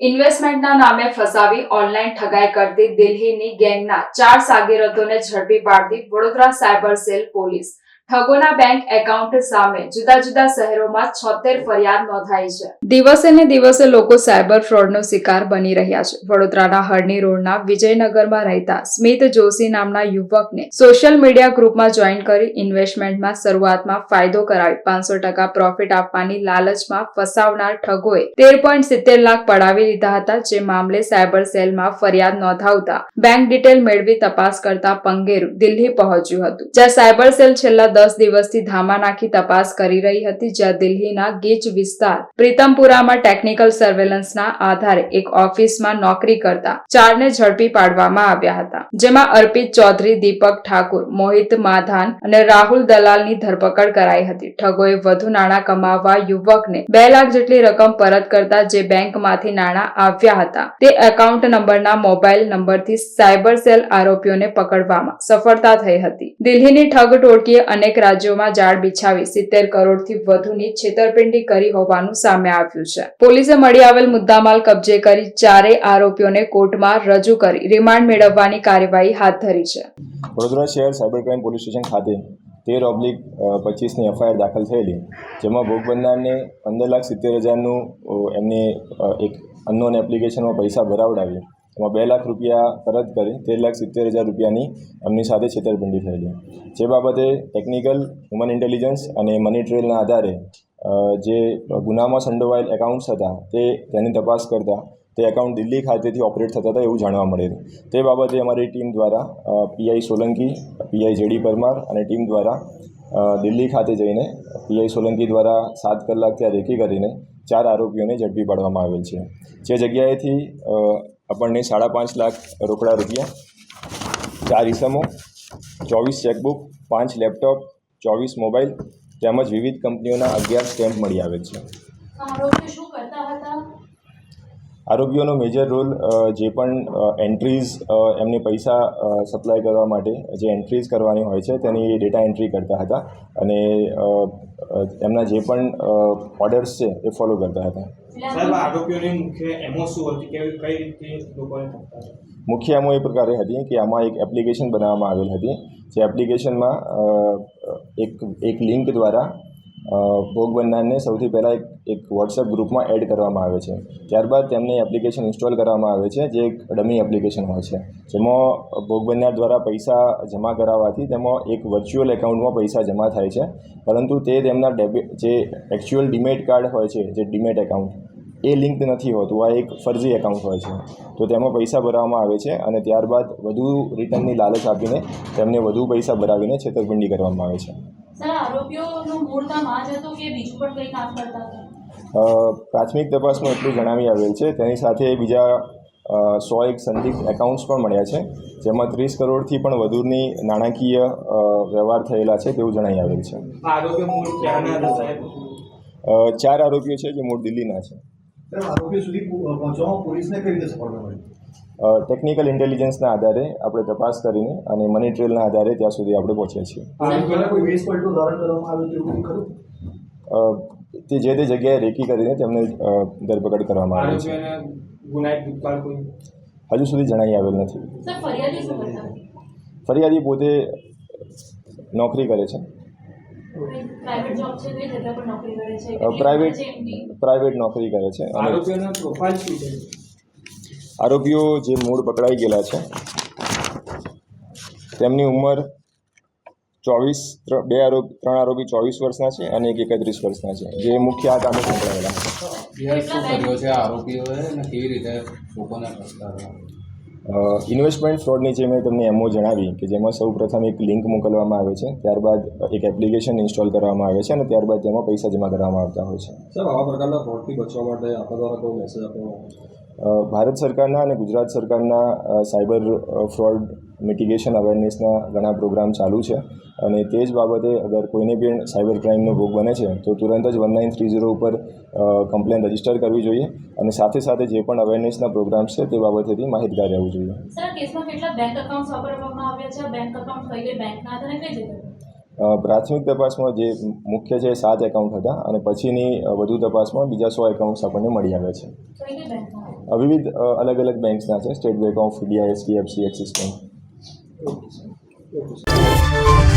ઇન્વેસ્ટમેન્ટના નામે ફસાવી ઓનલાઈન ઠગાઈ કરતી દિલ્હીની ગેંગના 4 શાગીરદોને ઝડપી પાડતી વડોદરા સાયબર સેલ પોલીસ ઠગોના બેંક એકાઉન્ટ સામે જુદા જુદા શહેરોમાં 76 ફરિયાદ નોંધાઈ છે। દિવસે ને દિવસે લોકો સાયબર ફ્રોડનો શિકાર બની રહ્યા છે। વડોદરાના હરણી રોડના વિજયનગરમાં રહેતા સ્મિત જોશી નામના યુવકને સોશિયલ મીડિયા ગ્રુપમાં જોઈન કરી ઇન્વેસ્ટમેન્ટમાં શરૂઆતમાં ફાયદો કરાવી 500% પ્રોફિટ આપવાની લાલચમાં ફસાવનાર ઠગોએ 13.70 લાખ પડાવી લીધા હતા। જે મામલે સાયબર સેલમાં ફરિયાદ નોંધાવતા બેંક ડિટેલ મેળવી તપાસ કરતા પંગેરું દિલ્હી પહોંચ્યું હતું, જ્યાં સાયબર સેલ છેલ્લા 10 દિવસથી ધામા નાખી તપાસ કરી રહી હતી। જ્યાં દિલ્હીના ગીચ વિસ્તાર પ્રીતમપુરામાં ટેકનિકલ સર્વેલન્સના આધારે એક ઓફિસમાં નોકરી કરતા 4ને ઝડપી પાડવામાં આવ્યા હતા, જેમાં અર્પિત ચૌધરી, દીપક ઠાકુર, મોહિત માધાન અને રાહુલ દલાલની ધરપકડ કરાઈ હતી। ઠગોએ વધુ નાણાં કમાવવા યુવકને 2 લાખ જેટલી રકમ પરત કરતા જે બેંકમાંથી નાણાં આવ્યા હતા તે એકાઉન્ટ નંબરના મોબાઈલ નંબરથી સાયબર સેલ આરોપીઓને પકડવામાં સફળતા થઈ હતી। દિલ્હીની ઠગ ટોળકીએ અનેક રાજ્યોમાં જાળ બિછાવી 70 કરોડથી વધુની છેતરપિંડી કરી હોવાનું સામે આવ્યું છે। પોલીસે મળી આવેલ મુદ્દામાલ કબજે કરી ચારેય આરોપીઓને કોર્ટમાં રજૂ કરી રિમાન્ડ મેળવવાની કાર્યવાહી હાથ ધરી છે। વડોદરા શહેર સાયબર ક્રાઇમ પોલીસ સ્ટેશન ખાતે 13/25ની એફઆઈઆર દાખલ થયેલી, જેમાં ભોગ બનનારને 15,70,000નું એમને એક અનનોન એપ્લિકેશનમાં પૈસા ભરાવડાવી એમાં 2 લાખ રૂપિયા પરત કરી 13,70,000 રૂપિયાની એમની સાથે છેતરપિંડી થયેલી। જે બાબતે ટેકનિકલ, હ્યુમન ઇન્ટેલિજન્સ અને મની ટ્રેલના આધારે જે ગુનામાં સંડોવાયેલ એકાઉન્ટ્સ હતા તેની તપાસ કરતા તે એકાઉન્ટ દિલ્હી ખાતેથી ઓપરેટ થતા હતા એવું જાણવા મળેલું। તે બાબતે અમારી ટીમ દ્વારા PI Solanki, PI JD Parmar અને ટીમ દ્વારા દિલ્હી ખાતે જઈને પીઆઈ સોલંકી દ્વારા 7 કલાક ત્યાં રેકી કરીને 4 આરોપીઓને ઝડપી પાડવામાં આવેલ છે। જે જગ્યાએથી આપણને 5.5 લાખ રોકડા રૂપિયા, 4 ઇસમો, 24 ચેકબુક, 5 લેપટોપ, 24 મોબાઈલ તેમજ વિવિધ કંપનીઓના 11 સ્ટેમ્પ મળી આવેલ છે। આરોપીઓનો મેજર રોલ જે પણ એન્ટ્રીઝ એમને પૈસા સપ્લાય કરવા માટે જે એન્ટ્રીઝ કરવાની હોય છે તેની ડેટા એન્ટ્રી કરતા હતા અને એમના જે પણ ઓર્ડર્સ છે એ ફોલો કરતા હતા। આરોપીઓની મુખ્ય એમો શું હતી, કઈ રીતે લોકોને મુખ્ય એમો એ પ્રકારે હતી કે આમાં એક એપ્લિકેશન બનાવવામાં આવેલ હતી। જે એપ્લિકેશનમાં એક લિંક દ્વારા ભોગ બનનારને સૌથી પહેલાં એક વોટ્સએપ ગ્રુપમાં એડ કરવામાં આવે છે। ત્યારબાદ તેમને એપ્લિકેશન ઇન્સ્ટોલ કરવામાં આવે છે, જે એક ડમી એપ્લિકેશન હોય છે, જેમાં ભોગ બનનાર દ્વારા પૈસા જમા કરાવવાથી તેમાં એક વર્ચ્યુઅલ એકાઉન્ટમાં પૈસા જમા થાય છે, પરંતુ તે તેમના જે એકચ્યુઅલ ડીમેટ કાર્ડ હોય છે, જે ડીમેટ એકાઉન્ટ એ લિંક નથી હોતું, આ એક ફરજી એકાઉન્ટ હોય છે। તો તેમાં પૈસા ભરવામાં આવે છે અને ત્યારબાદ વધુ રિટર્નની લાલચ આપીને તેમને વધુ પૈસા ભરાવીને છેતરપિંડી કરવામાં આવે છે। પ્રાથમિક તપાસમાં એટલું જણાવી આવેલ છે। તેની સાથે બીજા 101 સંદિગ્ધ એકાઉન્ટ્સ પણ મળ્યા છે, જેમાં 30 કરોડથી પણ વધુની નાણાકીય વ્યવહાર થયેલા છે તેવું જણાવી આવેલ છે। 4 આરોપીઓ છે જે મૂળ દિલ્હીના છે। ટેકનિકલ ઇન્ટેલિજન્સના આધારે આપણે તપાસ કરીને અને મની ટ્રેલના આધારે ત્યાં સુધી આપણે પહોંચ્યા છીએ। તે જે તે જગ્યાએ રેકી કરીને તેમને ધરપકડ કરવામાં આવી છે। હજુ સુધી જણાવી આવેલ નથી। ફરિયાદી પોતે નોકરી કરે છે, પ્રાઇવેટ નોકરી કરે છે। અને આરોપીઓ જે મૂળ પકડાઈ ગયેલા છે તેમની ઉંમર 3 આરોપી 24 વર્ષના છે અને એક 31 વર્ષના છે, જે મુખ્ય આ કામે સંકળાયેલા છે। ઇન્વેસ્ટમેન્ટ ફ્રોડની જે મેં તમને એમઓ જણાવી કે જેમાં સૌ પ્રથમ એક લિંક મોકલવામાં આવે છે, ત્યારબાદ એક એપ્લિકેશન ઇન્સ્ટોલ કરવામાં આવે છે અને ત્યારબાદ તેમાં પૈસા જમા કરવામાં આવતા હોય છે। સર, આવા પ્રકારના ફ્રોડથી બચવા માટે આપણા દ્વારા કોઈ મેસેજ આપવામાં ભારત સરકારના અને ગુજરાત સરકારના સાયબર ફ્રોડ મિટિગેશન અવેરનેસના ઘણા પ્રોગ્રામ ચાલુ છે અને તે જ બાબતે અગર કોઈને પણ સાયબર ક્રાઇમનો ભોગ બને છે તો તુરંત જ 1930 ઉપર કમ્પ્લેન રજીસ્ટર કરવી જોઈએ અને સાથે સાથે જે પણ અવેરનેસના પ્રોગ્રામ્સ છે તે બાબતેથી માહિતગાર રહેવું જોઈએ। પ્રાથમિક તપાસમાં જે મુખ્ય છે 7 એકાઉન્ટ હતા અને પછીની વધુ તપાસમાં બીજા 100 એકાઉન્ટ્સ આપણને મળી આવ્યા છે. વિવિધ અલગ અલગ બેંક્સના છે, state bank of India, HDFC, axis bank. Okay sir.